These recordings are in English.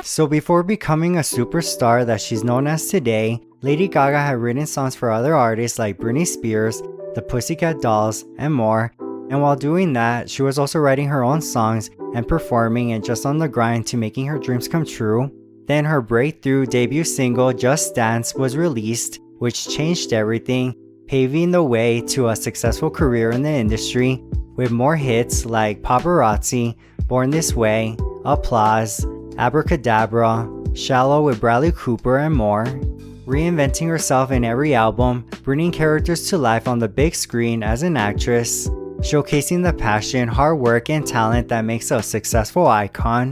So before becoming a superstar that she's known as today, Lady Gaga had written songs for other artists like Britney Spears, the Pussycat Dolls, and more. And while doing that, she was also writing her own songs and performing and just on the grind to making her dreams come true. Then her breakthrough debut single Just Dance was released, which changed everything, paving the way to a successful career in the industry with more hits like Paparazzi, Born This Way, Applause, Abracadabra, Shallow with Bradley Cooper, and more. Reinventing herself in every album, bringing characters to life on the big screen as an actress, showcasing the passion, hard work, and talent that makes a successful icon.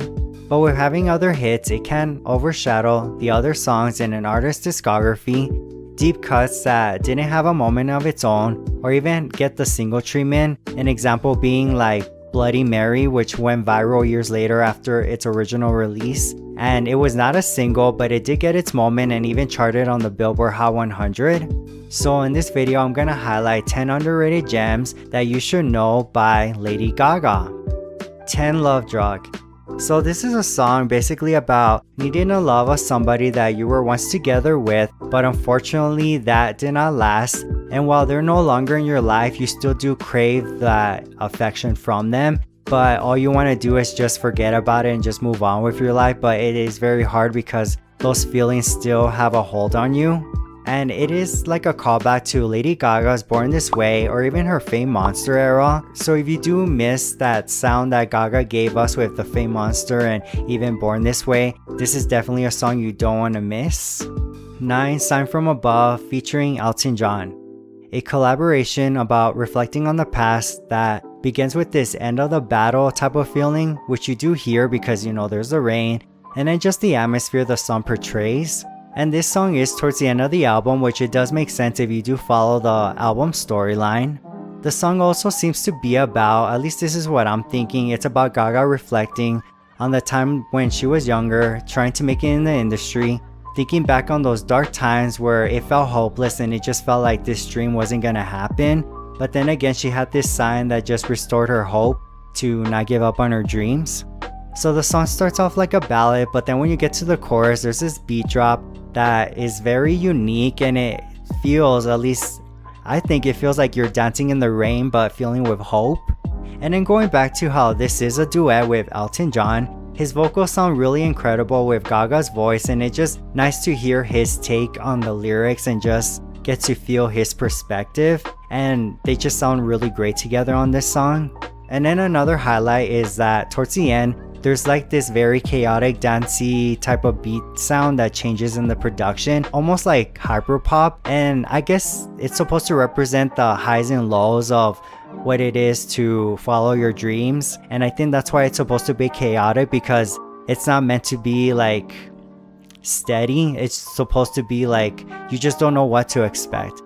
But with having other hits, it can overshadow the other songs in an artist's discography. Deep cuts that didn't have a moment of its own or even get the single treatment, an example being like Bloody Mary, which went viral years later after its original release. And it was not a single, but it did get its moment and even charted on the Billboard Hot 100. So in this video, I'm gonna highlight 10 underrated gems that you should know by Lady Gaga. 10 Love Drug. So this is a song basically about needing the love of somebody that you were once together with, but unfortunately that did not last. And while they're no longer in your life, you still do crave that affection from them. But all you want to do is just forget about it and just move on with your life. But it is very hard because those feelings still have a hold on you. And it is like a callback to Lady Gaga's Born This Way or even her Fame Monster era. So if you do miss that sound that Gaga gave us with the Fame Monster and even Born This Way, this is definitely a song you don't want to miss. 9. Sign from Above featuring Elton John. A collaboration about reflecting on the past that begins with this end of the battle type of feeling, which you do hear because there's the rain, and then just the atmosphere the song portrays. And this song is towards the end of the album, which it does make sense if you do follow the album storyline. The song also seems to be about, at least this is what I'm thinking, it's about Gaga reflecting on the time when she was younger, trying to make it in the industry, thinking back on those dark times where it felt hopeless and it just felt like this dream wasn't gonna happen. But then again, she had this sign that just restored her hope to not give up on her dreams. So the song starts off like a ballad, but then when you get to the chorus, there's this beat drop that is very unique, and it feels, at least I think it feels like you're dancing in the rain but feeling with hope. And then going back to how this is a duet with Elton John, his vocals sound really incredible with Gaga's voice, and it's just nice to hear his take on the lyrics and just get to feel his perspective, and they just sound really great together on this song. And then another highlight is that towards the end, there's like this very chaotic dancey type of beat sound that changes in the production, almost like hyperpop, and I guess it's supposed to represent the highs and lows of what it is to follow your dreams. And I think that's why it's supposed to be chaotic, because it's not meant to be like steady. It's supposed to be like you just don't know what to expect.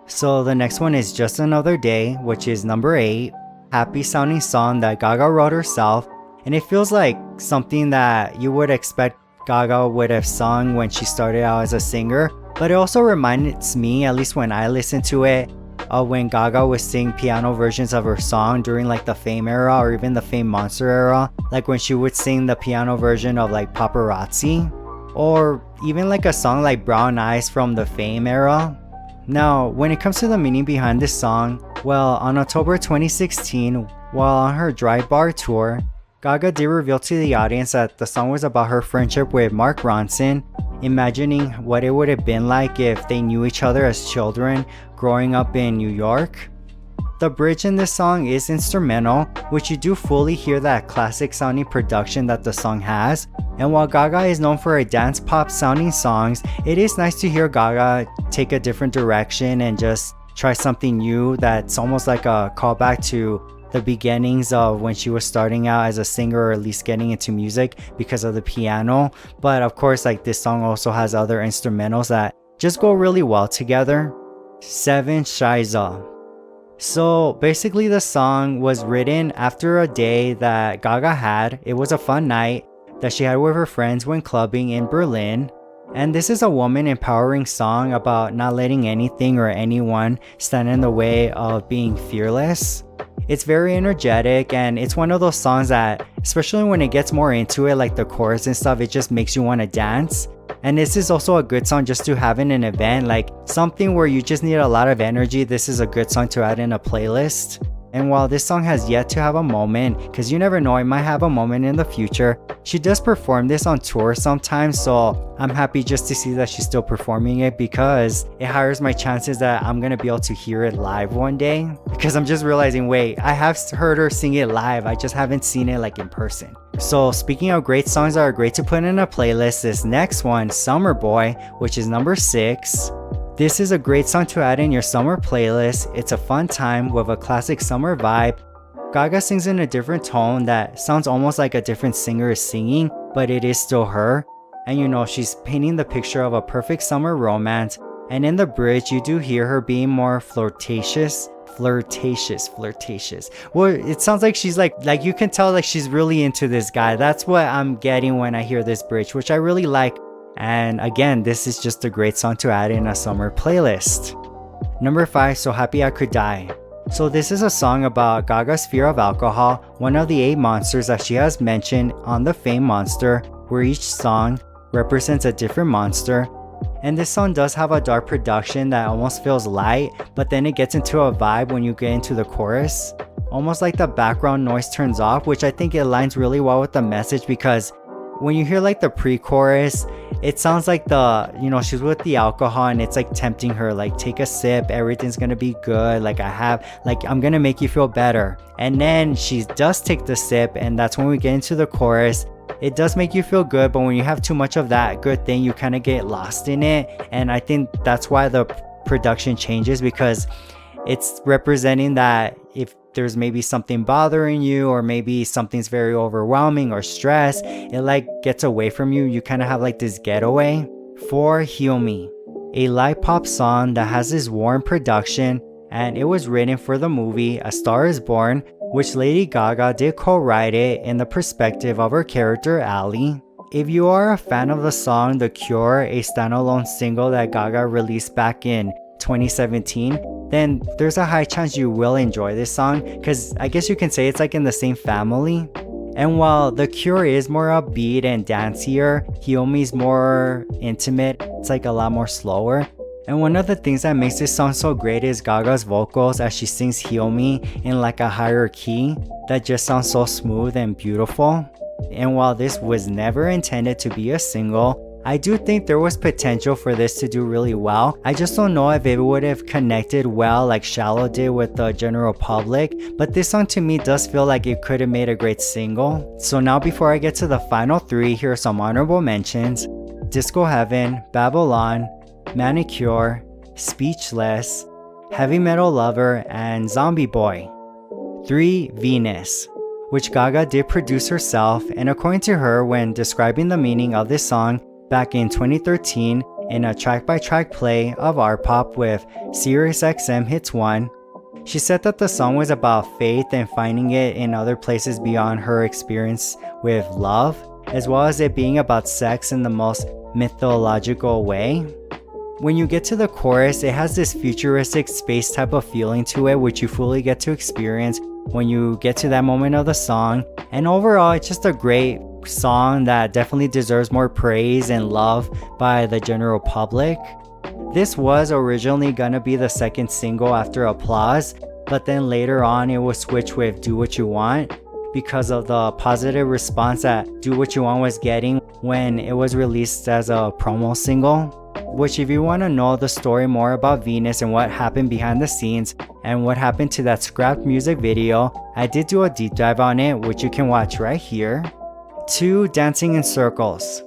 So the next one is Just Another Day, which is number 8, happy sounding song that Gaga wrote herself. And it feels like something that you would expect Gaga would have sung when she started out as a singer. But it also reminds me, at least when I listen to it, of when Gaga would sing piano versions of her song during like the Fame era or even the Fame Monster era. Like when she would sing the piano version of like Paparazzi. Or even like a song like Brown Eyes from the Fame era. Now, when it comes to the meaning behind this song, well, on October 2016, while on her Dry Bar tour, Gaga did reveal to the audience that the song was about her friendship with Mark Ronson, imagining what it would have been like if they knew each other as children growing up in New York. The bridge in this song is instrumental, which you do fully hear that classic sounding production that the song has. And while Gaga is known for her dance pop sounding songs, it is nice to hear Gaga take a different direction and just try something new that's almost like a callback to the beginnings of when she was starting out as a singer, or at least getting into music because of the piano. But of course, like this song also has other instrumentals that just go really well together. 7. Scheiße. So basically the song was written after a day that Gaga had. It was a fun night that she had with her friends when clubbing in Berlin. And this is a woman empowering song about not letting anything or anyone stand in the way of being fearless. It's very energetic, and it's one of those songs that especially when it gets more into it, like the chorus and stuff, it just makes you want to dance. And this is also a good song just to have in an event, like something where you just need a lot of energy. This is a good song to add in a playlist. And while this song has yet to have a moment, because you never know, it might have a moment in the future, she does perform this on tour sometimes, so I'm happy just to see that she's still performing it, because it higher my chances that I'm gonna be able to hear it live one day. Because I'm just realizing, wait, I have heard her sing it live, I just haven't seen it like in person. So speaking of great songs that are great to put in a playlist, this next one, Summerboy, which is number 6. This is a great song to add in your summer playlist. It's a fun time with a classic summer vibe. Gaga sings in a different tone that sounds almost like a different singer is singing, but it is still her. And you know, she's painting the picture of a perfect summer romance. And in the bridge, you do hear her being more flirtatious. Well, it sounds like she's like you can tell like she's really into this guy. That's what I'm getting when I hear this bridge, which I really like. And again, this is just a great song to add in a summer playlist. Number 5, So Happy I Could Die. So this is a song about Gaga's fear of alcohol, one of the 8 monsters that she has mentioned on the Fame Monster, where each song represents a different monster. And this song does have a dark production that almost feels light, but then it gets into a vibe when you get into the chorus. Almost like the background noise turns off, which I think it aligns really well with the message, because when you hear like the pre-chorus, it sounds like she's with the alcohol and it's like tempting her, like take a sip, everything's gonna be good, I'm gonna make you feel better. And then she does take the sip, and that's when we get into the chorus. It does make you feel good, but when you have too much of that good thing, you kind of get lost in it. And I think that's why the production changes, because it's representing that if there's maybe something bothering you, or maybe something's very overwhelming or stress, it like gets away from you. You kind of have like this getaway. 4, Heal Me, a light pop song that has this warm production, and it was written for the movie A Star Is Born, which Lady Gaga did co-write it in the perspective of her character Ally. If you are a fan of the song The Cure, a standalone single that Gaga released back in 2017, then there's a high chance you will enjoy this song, because I guess you can say it's like in the same family. And while The Cure is more upbeat and dancier, Heal Me is more intimate. It's like a lot more slower. And one of the things that makes this song so great is Gaga's vocals as she sings Heal Me in like a higher key that just sounds so smooth and beautiful. And while this was never intended to be a single, I do think there was potential for this to do really well. I just don't know if it would have connected well like Shallow did with the general public, but this song to me does feel like it could have made a great single. So now before I get to the final 3, here are some honorable mentions. Disco Heaven, Babylon, Manicure, Speechless, Heavy Metal Lover, and Zombie Boy. 3, Venus, which Gaga did produce herself, and according to her, when describing the meaning of this song back in 2013 in a track-by-track play of R-Pop with SiriusXM Hits 1, she said that the song was about faith and finding it in other places beyond her experience with love, as well as it being about sex in the most mythological way. When you get to the chorus, it has this futuristic space type of feeling to it, which you fully get to experience when you get to that moment of the song. And overall, it's just a great song that definitely deserves more praise and love by the general public. This was originally gonna be the second single after Applause, but then later on it was switched with Do What You Want because of the positive response that Do What You Want was getting when it was released as a promo single. Which, if you want to know the story more about Venus and what happened behind the scenes and what happened to that scrapped music video, I did do a deep dive on it, which you can watch right here. 2, Dancing in Circles.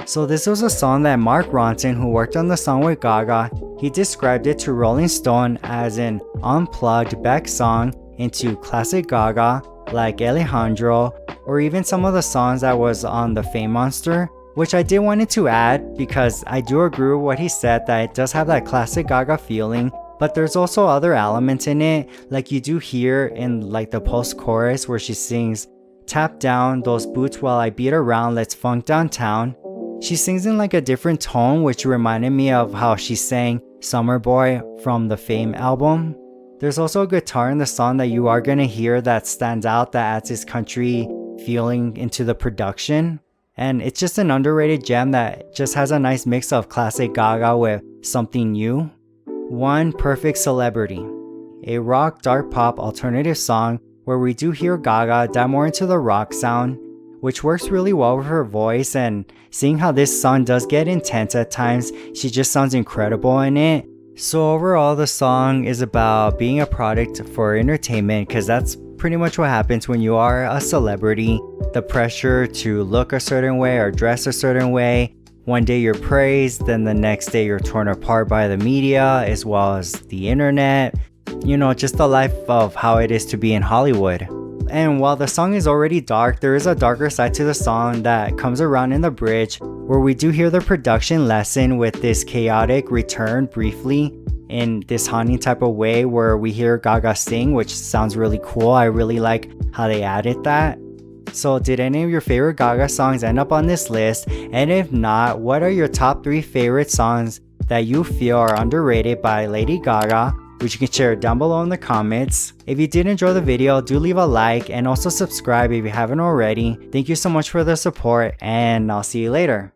So this was a song that Mark Ronson, who worked on the song with Gaga, he described it to Rolling Stone as an unplugged back song into classic Gaga like Alejandro, or even some of the songs that was on the Fame Monster, which I did wanted to add because I do agree with what he said that it does have that classic Gaga feeling, but there's also other elements in it, like you do hear in like the post-chorus where she sings, "Tap down those boots while I beat around, let's funk downtown." She sings in like a different tone, which reminded me of how she sang Summerboy from the Fame album. There's also a guitar in the song that you are gonna hear that stands out, that adds this country feeling into the production. And it's just an underrated gem that just has a nice mix of classic Gaga with something new. One Perfect Celebrity, a rock, dark pop, alternative song where we do hear Gaga dive more into the rock sound, which works really well with her voice, and seeing how this song does get intense at times, she just sounds incredible in it. So overall, the song is about being a product for entertainment, because that's pretty much what happens when you are a celebrity. The pressure to look a certain way or dress a certain way. One day you're praised, then the next day you're torn apart by the media as well as the internet. You know, just the life of how it is to be in Hollywood. And while the song is already dark, there is a darker side to the song that comes around in the bridge, where we do hear the production lesson with this chaotic return briefly in this haunting type of way, where we hear Gaga sing, which sounds really cool. I really like how they added that. So did any of your favorite Gaga songs end up on this list? And if not, what are your top 3 favorite songs that you feel are underrated by Lady Gaga, which you can share down below in the comments. If you did enjoy the video, do leave a like and also subscribe if you haven't already. Thank you so much for the support, and I'll see you later.